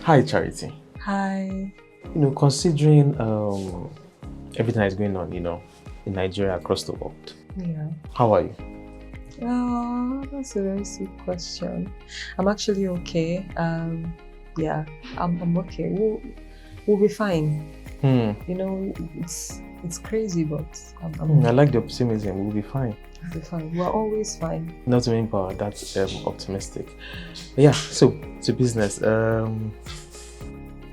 Hi, Charity. Hi. Considering everything that's going on, in Nigeria, across the world, Yeah. how are you? Oh, that's a very sweet question. I'm actually okay. Yeah, I'm okay. We'll be fine. It's crazy, but I like the optimism. We'll be fine. We'll be fine. We're always fine. Not to power. That's optimistic. But yeah. So to business.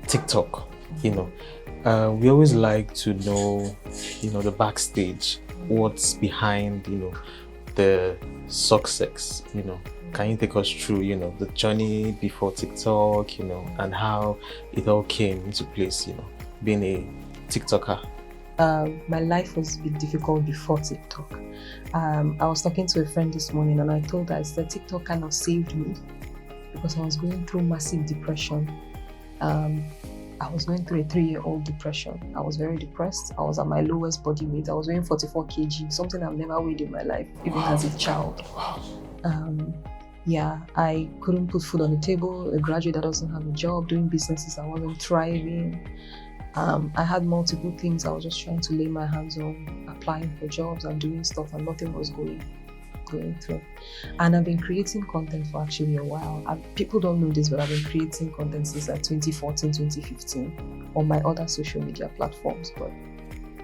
TikTok. We always like to know, the backstage, what's behind, the success. Can you take us through, the journey before TikTok, and how it all came into place, being a TikToker? My life was a bit difficult before TikTok. I was talking to a friend this morning and I told her, I said TikTok kind of saved me because I was going through massive depression. I was going through a 3-year-old depression. I was very depressed. I was at my lowest body weight. I was weighing 44 kg, something I've never weighed in my life, even as a child. Yeah, I couldn't put food on the table, a graduate that doesn't have a job, doing businesses, I wasn't thriving. I had multiple things I was just trying to lay my hands on, applying for jobs and doing stuff, and nothing was going through. And I've been creating content for actually a while. People don't know this, but I've been creating content since like 2014, 2015 on my other social media platforms, but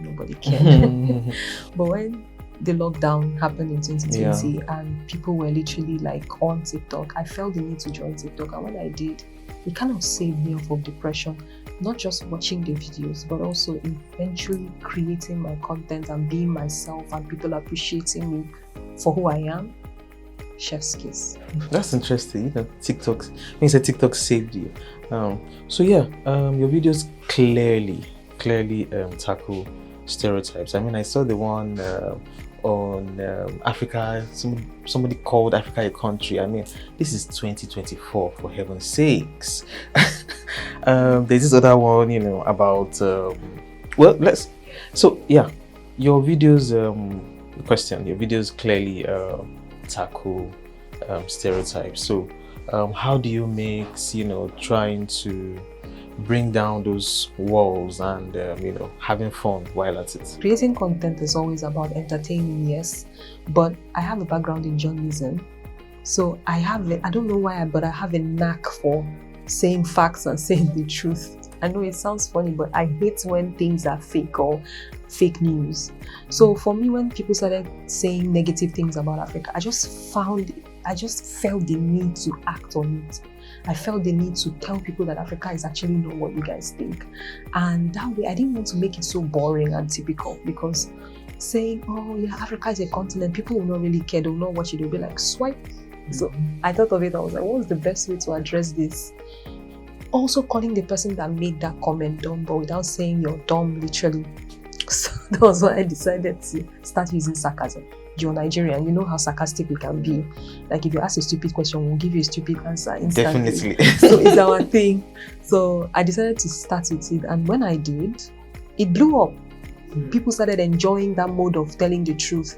nobody cared. But when the lockdown happened in 2020 and people were literally like on TikTok, I felt the need to join TikTok, and when I did, it kind of saved me off of depression. Not just watching the videos, but also eventually creating my content and being myself and people appreciating me for who I am. Chef's kiss. That's interesting. TikTok, when you said TikTok saved you. So yeah, your videos clearly tackle stereotypes. I mean, I saw the one on Africa, somebody called Africa a country. I mean, this is 2024, for heaven's sakes. There's this other one, about so yeah, your videos your videos clearly tackle stereotypes. So how do you mix, trying to bring down those walls and having fun while at it? Creating content is always about entertaining, yes, but I have a background in journalism, so I don't know why, but I have a knack for saying facts and saying the truth. I know it sounds funny, but I hate when things are fake or fake news. So for me, when people started saying negative things about Africa, I just felt the need to act on it. I felt the need to tell people that Africa is actually not what you guys think. And that way, I didn't want to make it so boring and typical, because saying, oh yeah, Africa is a continent, people will not really care, they will not watch it, they'll be like, swipe. So I thought of it, I was like, what's the best way to address this? Also calling the person that made that comment dumb, but without saying you're dumb, literally. So that was why I decided to start using sarcasm. You're Nigerian, you know how sarcastic we can be. Like if you ask a stupid question, we'll give you a stupid answer instantly. Definitely. So it's our thing. So I decided to start with it, and when I did, it blew up. People started enjoying that mode of telling the truth,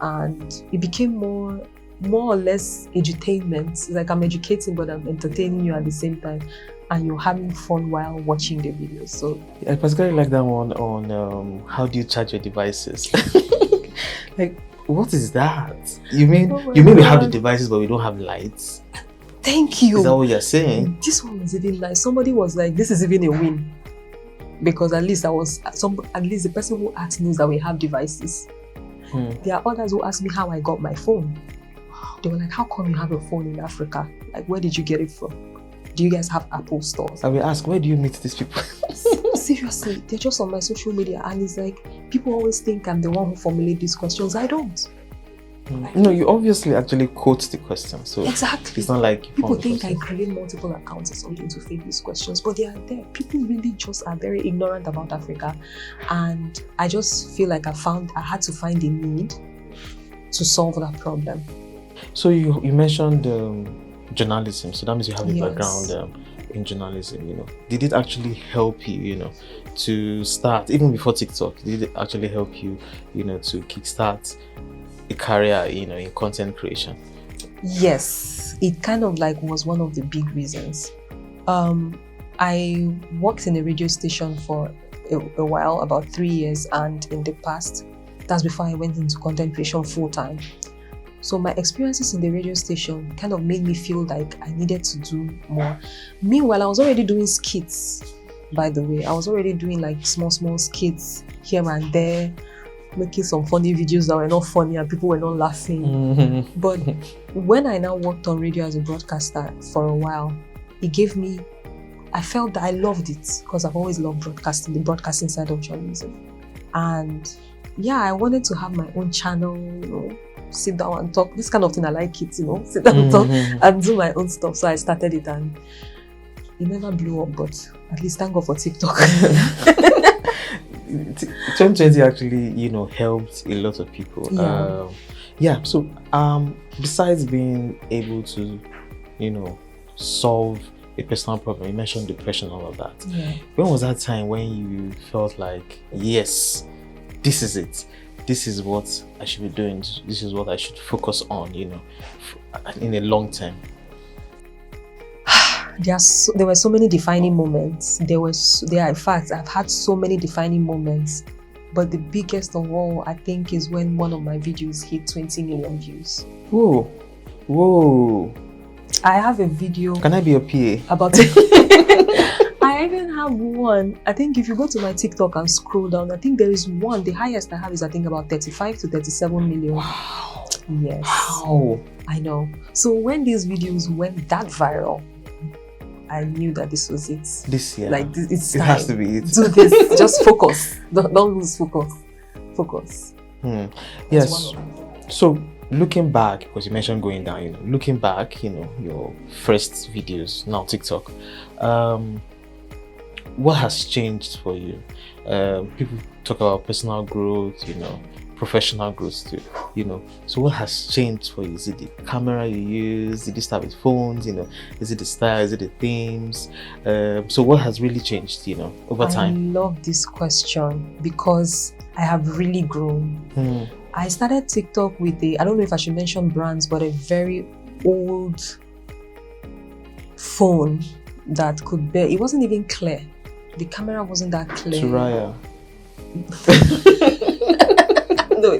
and it became more or less edutainment. It's like I'm educating, but I'm entertaining you at the same time, and you're having fun while watching the videos. So I particularly like that one on how do you charge your devices? Like, what is that? You mean we have the devices but we don't have lights? Thank you. Is that what you're saying? This one was even nice. Somebody was like, this is even a win, because at least the person who asked knows that we have devices. There are others who asked me how I got my phone. They were like, how come you have a phone in Africa? Like, where did you get it from? Do you guys have Apple stores? I will ask, where do you meet these people? Seriously, they're just on my social media, and it's like, people always think I'm the one who formulates these questions. I don't. No, you obviously actually quote the question, so exactly. It's not like people think I create multiple accounts or something to fake these questions, but they are there. People really just are very ignorant about Africa, and I just feel like I had to find a need to solve that problem. So you mentioned journalism, so that means you have a background in journalism. Did it actually help you, to start, even before TikTok, did it actually help you, to kickstart a career, in content creation? Yes, it kind of like was one of the big reasons. I worked in a radio station for a while, about 3 years, and in the past, that's before I went into content creation full time. So my experiences in the radio station kind of made me feel like I needed to do more. Meanwhile, I was already doing skits, by the way. I was already doing like small skits here and there, making some funny videos that were not funny and people were not laughing. But when I now worked on radio as a broadcaster for a while, it gave me, I felt that I loved it because I've always loved broadcasting, the broadcasting side of journalism. And yeah, I wanted to have my own channel, you know, sit down and talk. This kind of thing, I like it, you know, sit down and talk and do my own stuff. So I started it and it never blew up, but at least thank God for TikTok. 2020 actually, you know, helped a lot of people. So besides being able to, you know, solve a personal problem, you mentioned depression and all of that. Yeah. When was that time when you felt like, yes, this is it, this is what I should be doing, this is what I should focus on, you know, in a long term? There were so many defining moments. In fact, I've had so many defining moments, but the biggest of all, I think, is when one of my videos hit 20 million views. Whoa. I have a video. Can I be a PA? About it. I even have one. I think if you go to my TikTok and scroll down, I think there is one. The highest I have is, I think, about 35 to 37 million. Wow. Yes. Wow. I know. So when these videos went that viral, I knew that this was it. This year. Like, it's it time. Has to be it. Do this. Just focus. Don't lose focus. Focus. Yes. So looking back, because you mentioned going down, you know, looking back, you know, your first videos, now TikTok, what has changed for you? People talk about personal growth, you know, professional growth too, you know. So what has changed for you? Is it the camera you use? Did you start with phones, you know? Is it the style? Is it the themes? So what has really changed, you know, over time? I love this question because I have really grown. I started TikTok with I don't know if I should mention brands, but a very old phone that could bear, it wasn't even clear. The camera wasn't that clear. Turaya. No,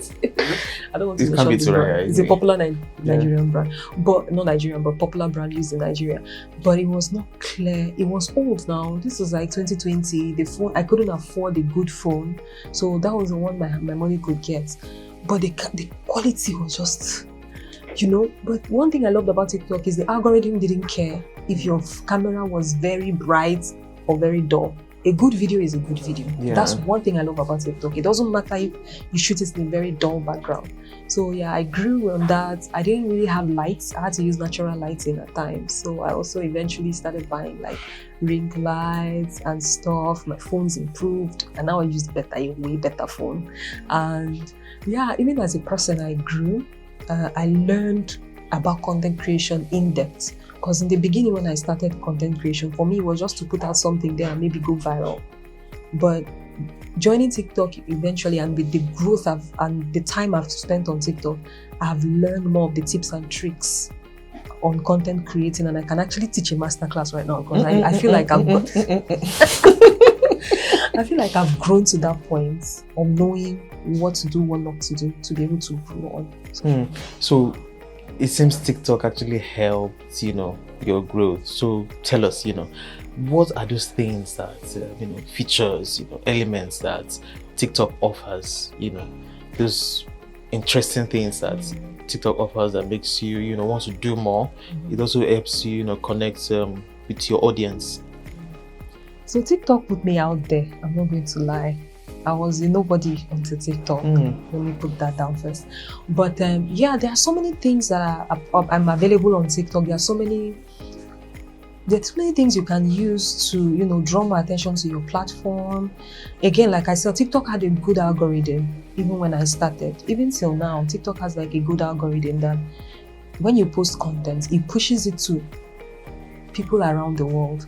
I don't want to mention the brand. It's a popular Nigerian brand, but not Nigerian, but popular brand used in Nigeria. But it was not clear. It was old now. This was like 2020. The phone, I couldn't afford a good phone, so that was the one my money could get. But the quality was just, you know. But one thing I loved about TikTok is the algorithm didn't care if your camera was very bright or very dull. A good video is a good video. Yeah. That's one thing I love about TikTok. It doesn't matter if you shoot it in a very dull background. So yeah, I grew on that. I didn't really have lights. I had to use natural lighting at times. So I also eventually started buying like ring lights and stuff. My phone's improved and now I use a way better phone. And yeah, even as a person, I grew. I learned about content creation in depth. Because in the beginning, when I started content creation, for me, it was just to put out something there and maybe go viral. But joining TikTok eventually, and with the growth and the time I've spent on TikTok, I've learned more of the tips and tricks on content creating, and I can actually teach a masterclass right now because I feel like I feel like I've grown to that point of knowing what to do, what not to do, to be able to grow on. So it seems TikTok actually helped, you know, your growth. So tell us, you know, what are those things that, you know, features, you know, elements that TikTok offers, you know, those interesting things that TikTok offers that makes you, you know, want to do more. It also helps you, you know, connect with your audience. So TikTok put me out there. I'm not going to lie. I was a nobody onto TikTok. Let me put that down first. But yeah, there are so many things that I'm available on TikTok. There's so many things you can use to, you know, draw more attention to your platform. Again, like I said, TikTok had a good algorithm even when I started. Even till now, TikTok has like a good algorithm that when you post content, it pushes it to people around the world.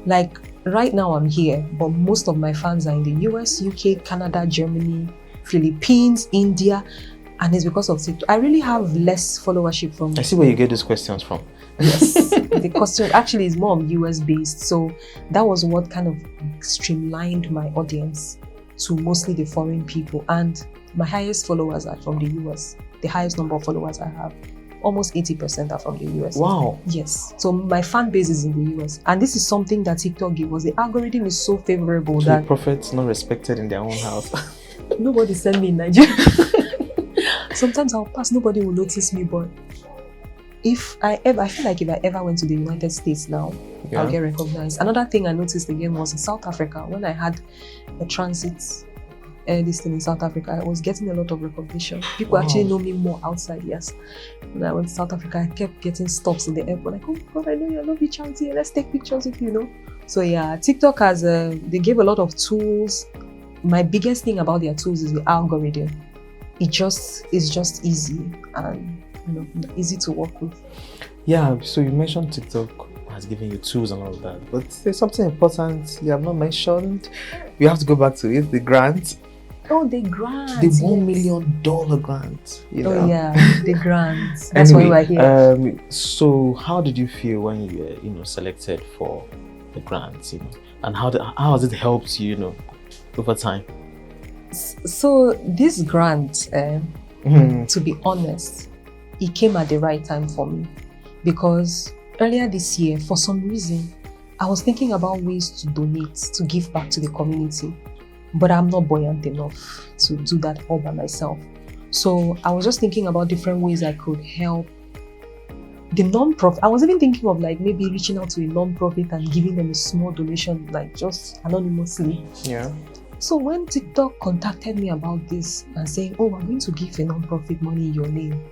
Like right now I'm here, but most of my fans are in the US, UK, Canada, Germany, Philippines, India, and it's because of TikTok. I really have less followership from... I see where you get these questions from. Yes, the costume actually is more of US based. So that was what kind of streamlined my audience to mostly the foreign people. And my highest followers are from the US. The highest number of followers I have, almost 80% are from the US. Wow. Yes. So my fan base is in the US. And this is something that TikTok gave us. The algorithm is so favorable So that the prophets not respected in their own house. nobody send me in Nigeria. Sometimes I'll pass, nobody will notice me, but I feel like if I ever went to the United States now, Yeah. I'll get recognized. Another thing I noticed again was in South Africa, when I had a transit this thing in South Africa, I was getting a lot of recognition. People Wow. actually know me more outside, yes. When I went to South Africa, I kept getting stops in the airport, like, oh God, I know you, I love you, Chanty, let's take pictures with you, you know. So yeah, TikTok has, they gave a lot of tools. My biggest thing about their tools is the algorithm. It's just easy and easy to work with. Yeah, so you mentioned TikTok has given you tools and all of that, but there's something important you have not mentioned. We have to go back to it, the grant. Oh, the grant. The yes. $1 million grant. You know? Oh yeah, the grant. That's why we're here. So how did you feel when you were, selected for the grant, and how has it helped you, over time? So this grant, to be honest, it came at the right time for me, because earlier this year, for some reason, I was thinking about ways to donate, to give back to the community, but I'm not buoyant enough to do that all by myself. So I was just thinking about different ways I could help the non-profit. I was even thinking of like maybe reaching out to a non-profit and giving them a small donation, like just anonymously. Yeah. So when TikTok contacted me about this and saying, oh, I'm going to give a non-profit money in your name,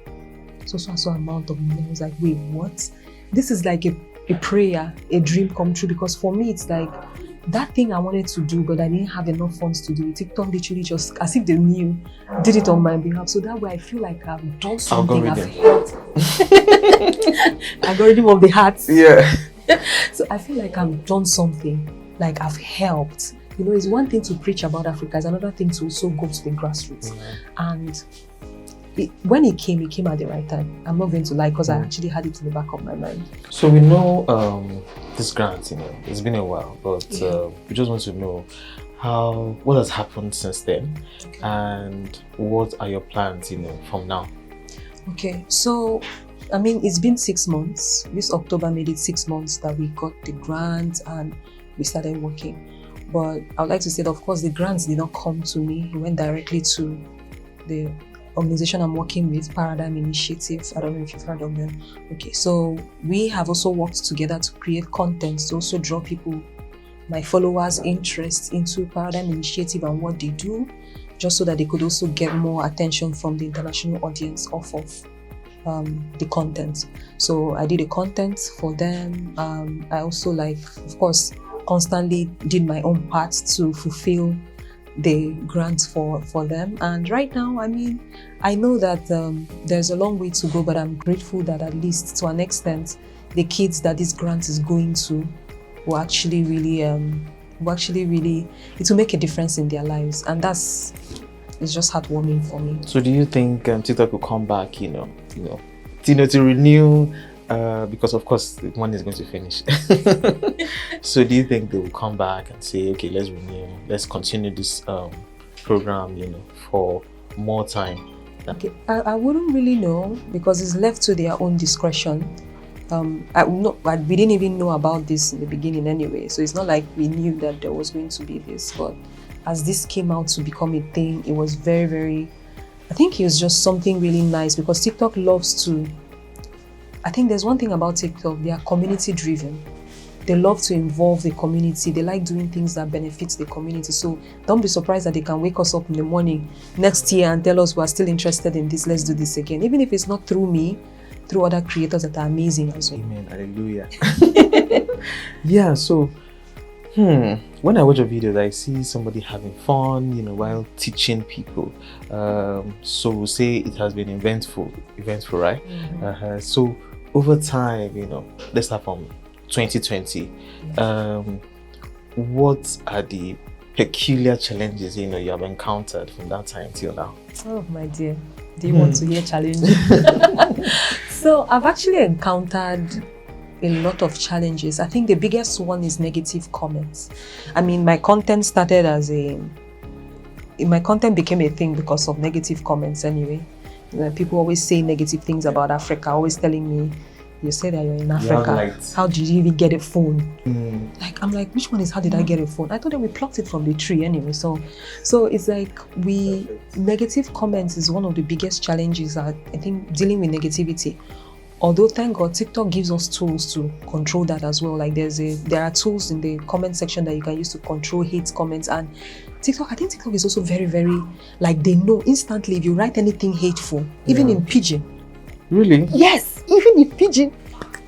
so amount of money, I was like, wait, what? This is like a prayer, a dream come true, because for me, it's like that thing I wanted to do, but I didn't have enough funds to do it. TikTok literally just, as if they knew, did it on my behalf. So that way I feel like I've done something. I've helped. Algorithm of the heart. Yeah. So I feel like I've done something, like I've helped. It's one thing to preach about Africa, it's another thing to also go to the grassroots. And when it came at the right time. I'm not going to lie, because I actually had it in the back of my mind. So we know this grant, it's been a while, but we just want to know what has happened since then, and what are your plans, from now? Okay, so it's been 6 months. This October made it 6 months that we got the grant and we started working. But I would like to say that, of course, the grants did not come to me. It went directly to the organization I'm working with, Paradigm Initiative. I don't know if you've heard of them. Okay, so we have also worked together to create content to also draw people, my followers' interest into Paradigm Initiative and what they do, just so that they could also get more attention from the international audience off of the content. So I did the content for them. I also, of course, constantly did my own part to fulfill the grants for them. And right now, I know that there's a long way to go, but I'm grateful that at least to an extent, the kids that this grant is going to will actually really, it will make a difference in their lives. And it's just heartwarming for me. So do you think TikTok will come back, to renew, because of course the money is going to finish. So do you think they will come back and say, okay, let's renew, let's continue this program, for more time? Okay, I wouldn't really know, because it's left to their own discretion. We didn't even know about this in the beginning anyway, so it's not like we knew that there was going to be this. But as this came out to become a thing, it was very, very, I think it was just something really nice, because TikTok loves to, I think there's one thing about TikTok, they are community driven. They love to involve the community. They like doing things that benefit the community. So don't be surprised that they can wake us up in the morning next year and tell us we're still interested in this, let's do this again. Even if it's not through me, through other creators that are amazing as well. Amen, hallelujah. Yeah, so when I watch a video, I see somebody having fun, while teaching people. So say it has been eventful, right? Mm-hmm. So over time, let's start from 2020. What are the peculiar challenges you have encountered from that time till now? Oh my dear, do you want to hear challenges? So I've actually encountered a lot of challenges. I think the biggest one is negative comments. I mean, my content became a thing because of negative comments anyway. People always say negative things about Africa, always telling me, you say that you're in Africa. How did you even get a phone? Like, I'm like, which one is how did I get a phone? I thought that we plucked it from the tree anyway. So it's like negative comments is one of the biggest challenges I think dealing with negativity. Although thank God TikTok gives us tools to control that as well. Like there are tools in the comment section that you can use to control hate comments, and I think TikTok is also very, very, like, they know instantly if you write anything hateful, even in pidgin. Really? Yes, even in pidgin,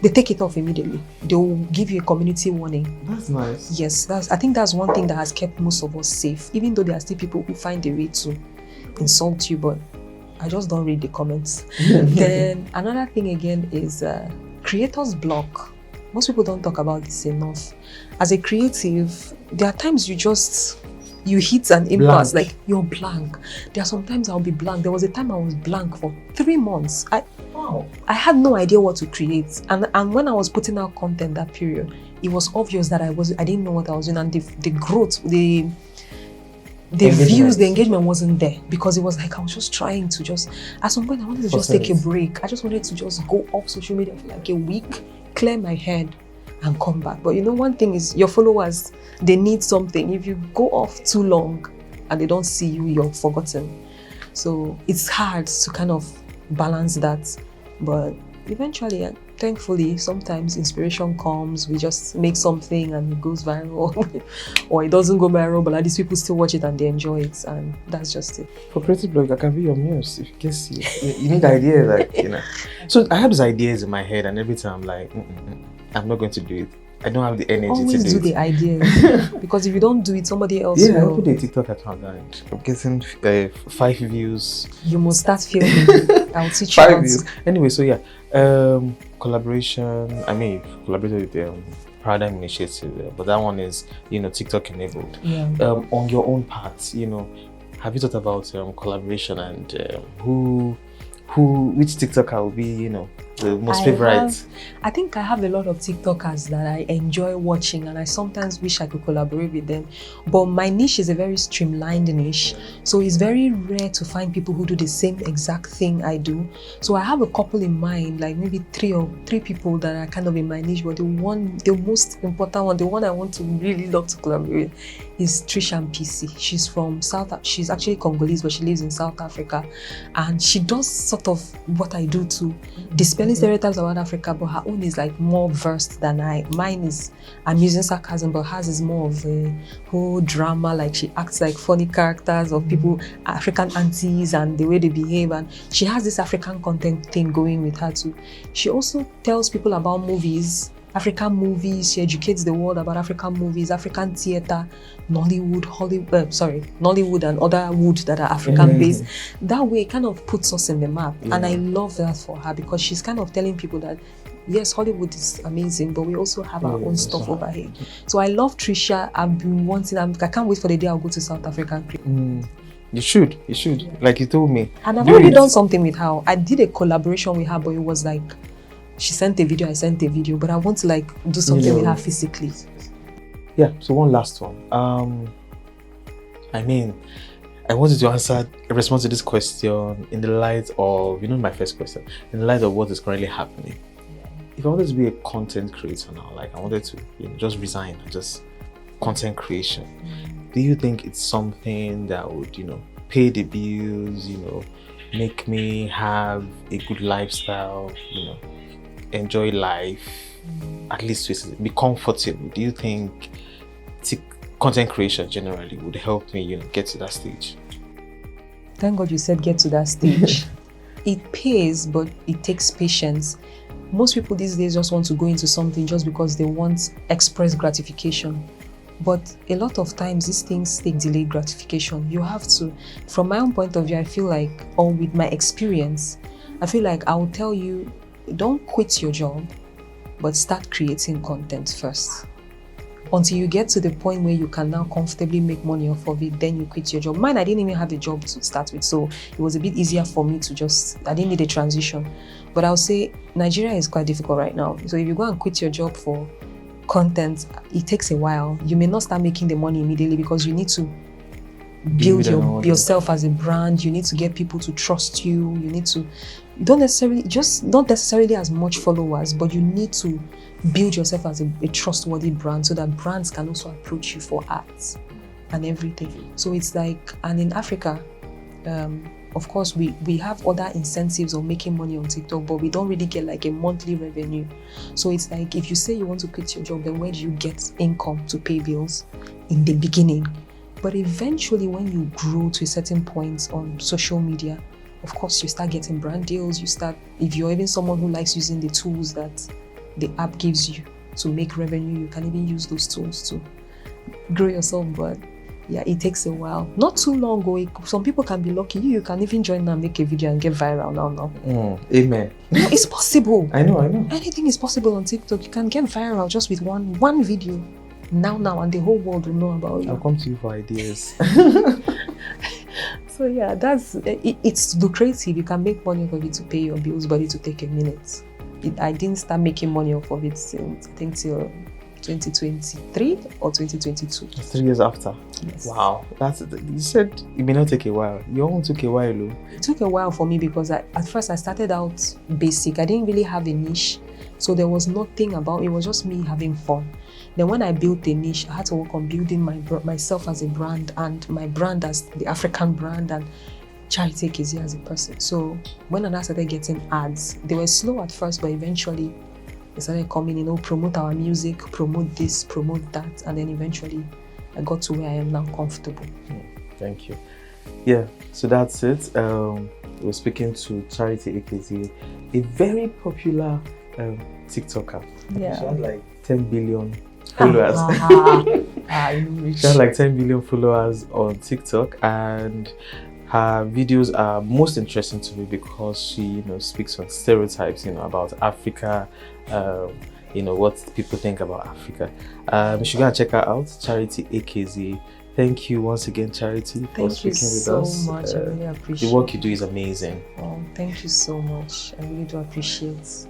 they take it off immediately. They will give you a community warning. That's nice. Yes, I think that's one thing that has kept most of us safe, even though there are still people who find a way to insult you, but I just don't read the comments. Then another thing again is creators block. Most people don't talk about this enough. As a creative, there are times you hit an impasse, like you're blank. There are sometimes I'll be blank. There was a time I was blank for 3 months. I had no idea what to create. And when I was putting out content that period, it was obvious that I didn't know what I was doing, and the growth, the views, the engagement wasn't there, because it was like I was just trying to at some point I wanted to just take a break. I just wanted to just go off social media for like a week, clear my head and come back. But one thing is, your followers, they need something. If you go off too long and they don't see you, you're forgotten. So it's hard to kind of balance that. But eventually, thankfully, sometimes inspiration comes, we just make something and it goes viral, or it doesn't go viral, but at least people still watch it and they enjoy it, and that's just it. For creative blog, I can be your muse if you can see. You need ideas, like, So I have these ideas in my head, and every time I'm like, I'm not going to do it. I don't have the energy Always to do the ideas, because if you don't do it, somebody else will. I opened a TikTok account and I'm getting 5 views. You must start filming. I'll teach you 5 views. Anyway, so collaboration. I mean, collaborated with the Paradigm Initiative, but that one is, TikTok enabled. Yeah. On your own part, have you thought about collaboration, and which TikToker will be, the most favorite? I think I have a lot of TikTokers that I enjoy watching, and I sometimes wish I could collaborate with them. But my niche is a very streamlined niche, so it's very rare to find people who do the same exact thing I do. So I have a couple in mind, like maybe three people that are kind of in my niche. But the most important one, the one I want to really love to collaborate with, is Trisha PC. She's actually Congolese, but she lives in South Africa, and she does sort of what I do too, dispelling stereotypes about Africa, but her own is like more versed than mine is. I'm using sarcasm, but hers is more of a whole drama, like she acts like funny characters of people, African aunties, and the way they behave, and she has this African content thing going with her too. She also tells people about movies, African movies. She educates the world about African movies, African theater, Nollywood, Nollywood and other wood that are African based. That way it kind of puts us in the map. And I love that for her, because she's kind of telling people that yes, Hollywood is amazing, but we also have our own stuff over here. So I love Trisha. I've been wanting, I can't wait for the day I'll go to South Africa and create. You should. Like you told me. And I've already done something with her. I did a collaboration with her, but it was like, she sent a video, I sent a video, but I want to like do something with her physically. Yeah, so one last one. I mean, I wanted to respond to this question in the light of, my first question, in the light of what is currently happening. If I wanted to be a content creator now, like I wanted to just resign and just content creation, do you think it's something that would, pay the bills, make me have a good lifestyle, enjoy life, at least to be comfortable? Do you think content creation generally would help me, get to that stage? Thank God you said get to that stage. It pays, but it takes patience. Most people these days just want to go into something just because they want express gratification. But a lot of times these things take delayed gratification. You have to, from my own point of view, I feel like, or with my experience, I feel like I will tell you, don't quit your job, but start creating content first. until you get to the point where you can now comfortably make money off of it, then you quit your job. Mine, I didn't even have a job to start with, so it was a bit easier for me to I didn't need a transition. But I'll say Nigeria is quite difficult right now. So if you go and quit your job for content, it takes a while. You may not start making the money immediately because you need to build yourself as a brand. You need to get people to trust you. You need to, not necessarily as much followers, but you need to build yourself as a trustworthy brand so that brands can also approach you for ads and everything. So it's like, and in Africa, of course, we have other incentives of making money on TikTok, but we don't really get like a monthly revenue. So it's like, if you say you want to quit your job, then where do you get income to pay bills in the beginning? But eventually, when you grow to a certain point on social media, of course, you start getting brand deals. If you're even someone who likes using the tools that the app gives you to make revenue, you can even use those tools to grow yourself. But yeah, it takes a while. Not too long ago, some people can be lucky. You can even join and make a video and get viral now. Amen. No, it's possible. I know. Anything is possible on TikTok. You can get viral just with one video. Now, and the whole world will know about you. I'll come to you for ideas. So yeah, it's lucrative. You can make money off of it to pay your bills, but it will take a minute. I didn't start making money off of it since, I think, till 2023 or 2022. 3 years after. Yes. Wow. You said it may not take a while. Your own took a while, though. It took a while for me because at first I started out basic. I didn't really have a niche. So there was nothing about it. It was just me having fun. Then when I built a niche, I had to work on building myself as a brand and my brand as the African brand and Charity Ekezie as a person. So when I started getting ads, they were slow at first, but eventually they started coming, promote our music, promote this, promote that. And then eventually I got to where I am now, comfortable. Thank you. Yeah, so that's it. We're speaking to Charity Ekezie, a very popular TikToker. Yeah. She had like 10 billion followers. She had like 10 billion followers on TikTok, and her videos are most interesting to me because she speaks on stereotypes about Africa, what people think about Africa. You should go and check her out, Charity Ekezie. Thank you once again, Charity, for speaking with us. Thank you so much. I really appreciate the work you do is amazing. Oh, thank you so much. I really do appreciate